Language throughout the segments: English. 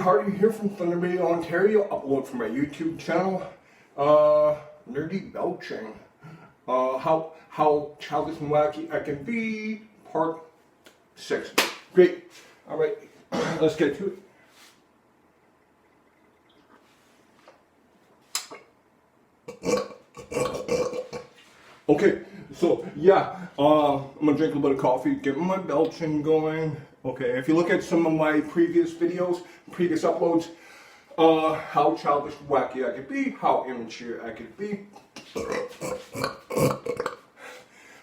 Hardy here from Thunder Bay, Ontario. Upload from my YouTube channel. Nerdy Belching. How childish and wacky I can be. Part 6. Great. All right. Let's get to it. Okay. So yeah, I'm gonna drink a little bit of coffee, get my belching going. Okay, if you look at some of my previous videos, previous uploads, how childish, wacky I could be, how immature I could be.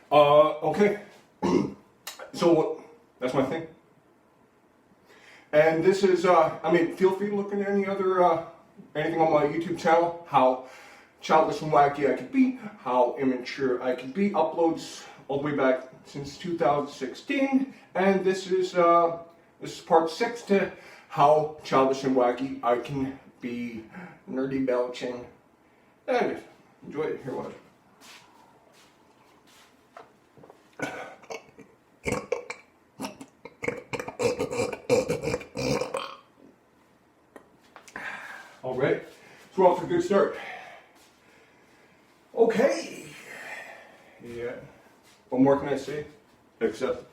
Okay, so that's my thing. And this is, feel free to look at any other, anything on my YouTube channel, how childish and wacky I could be, how immature I could be. Uploads all the way back since 2016, and this is part 6 to how childish and wacky I can be. Nerdy belching, and enjoy it. Here what. All right, so we're off to a good start. Okay. Yeah. What more can I say? Except.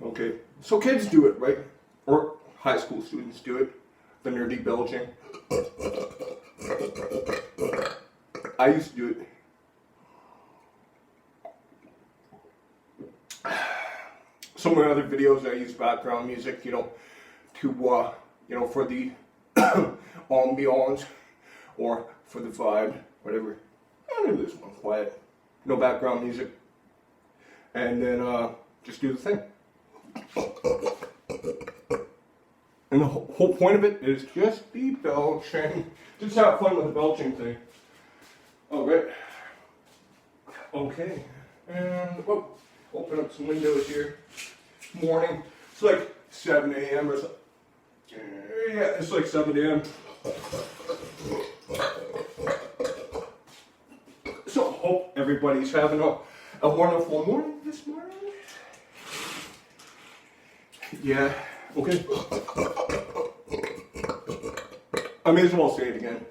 Okay. So kids do it, right? Or high school students do it. The nerdy belching. I used to do it. Some of my other videos I use background music, to for the ambiance or for the vibe, whatever. I'm gonna do this one quiet, no background music, and then just do the thing. And the whole point of it is just be belching. Just have fun with the belching thing. All right. Okay. And open up some windows here. Morning. It's like 7 a.m. or something. Yeah, it's like 7 a.m. So hope everybody's having a wonderful morning this morning. Yeah, okay. I may as well say it again.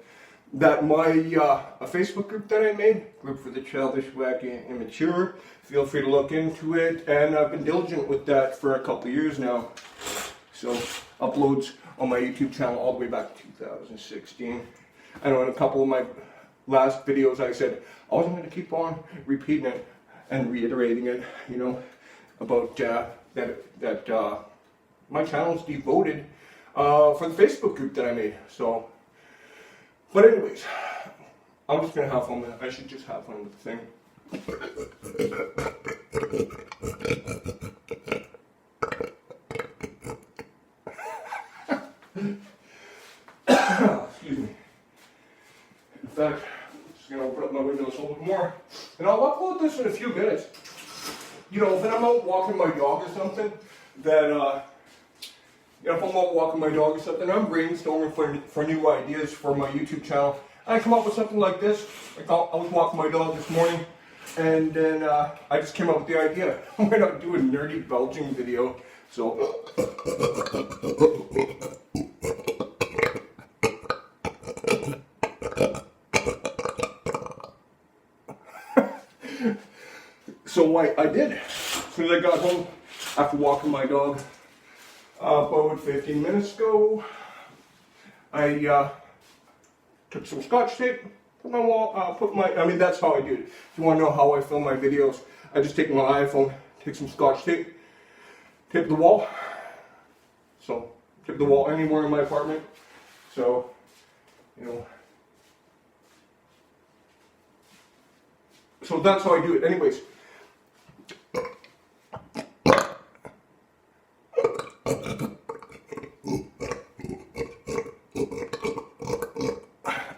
That my a Facebook group that I made, Group For The Childish, Whacky And Immature, feel free to look into it, and I've been diligent with that for a couple of years now. So uploads on my YouTube channel all the way back to 2016. I know in a couple of my last videos I said I wasn't going to keep on repeating it and reiterating it, about that my channel's devoted for the Facebook group that I made. So, but anyways, I'm just going to have fun with it. I should just have fun with the thing. Excuse me. In fact, I'm just going to open up my windows a little bit more. And I'll upload this in a few minutes. If I'm out walking my dog or something, that, if I'm out walking my dog or something, I'm brainstorming for new ideas for my YouTube channel. I come up with something like this. Like I was walking my dog this morning, and then I just came up with the idea. Why not do a nerdy belching video? So. So I did. As soon as I got home, after walking my dog about 15 minutes ago, I took some Scotch tape, put my wall, that's how I do it. If you want to know how I film my videos, I just take my iPhone, take some Scotch tape, tape the wall. So, tape the wall anywhere in my apartment. So, so that's how I do it. Anyways.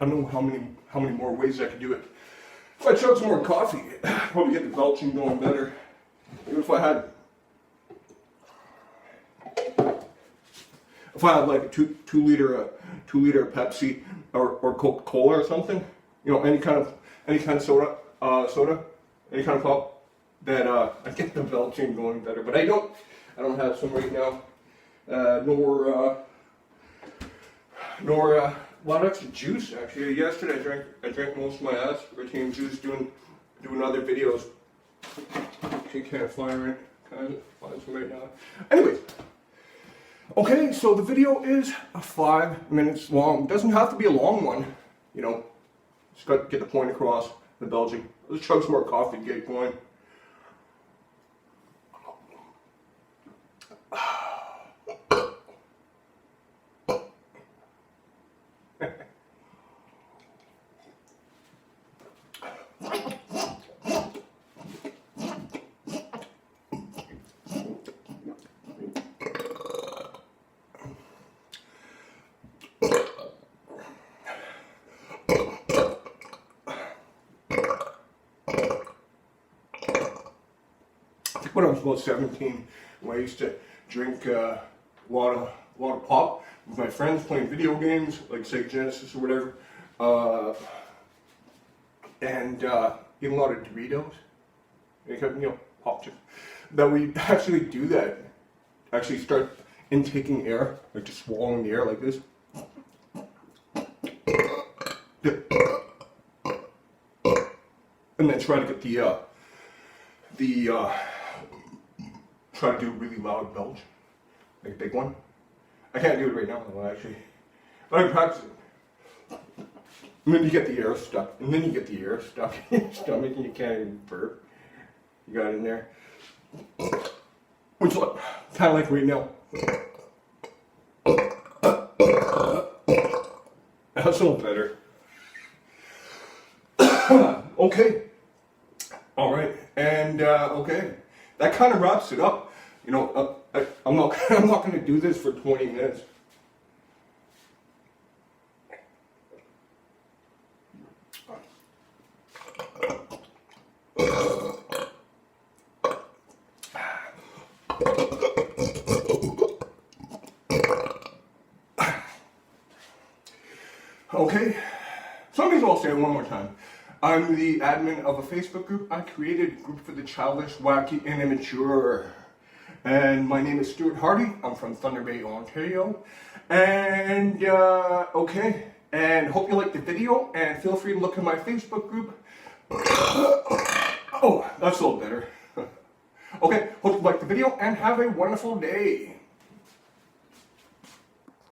I don't know how many more ways I could do it. If I chug some more coffee, probably get the belching going better. Even if I had like a two liter Pepsi or Coca-Cola or something, any kind of soda, any kind of pop, that I get the belching going better. But I don't I don't have some right now. Nor a lot of extra juice actually. Yesterday I drank most of my aspartame juice doing other videos. Actually can't find it. Kind of find some right now. Anyways, okay, so the video is 5 minutes long. It doesn't have to be a long one, you know. Just got to get the point across. The Belching. Let's chug some more coffee to get going. When I was about 17, when I used to drink a lot of pop with my friends playing video games like say Genesis or whatever, and eat a lot of Doritos, pop chips. That we actually do that, actually start intaking air, like just swallowing the air like this. And then try to get try to do a really loud belch, like a big one. I can't do it right now though, actually. But I practice it. And then you get the air stuck, and then you get the air stuck in your stomach and you can't even burp. You got it in there. Which is kind of like right now. That's a little better. Okay. Alright, and okay. That kind of wraps it up. You know, I'm not going to do this for 20 minutes. Okay, so I may as well say it one more time. I'm the admin of a Facebook group I created, Group For The Childish, Whacky And Immature. And my name is Stewart Hardy. I'm from Thunder Bay, Ontario. And, okay. And hope you liked the video. And feel free to look at my Facebook group. Oh, that's a little better. Okay, hope you liked the video and have a wonderful day.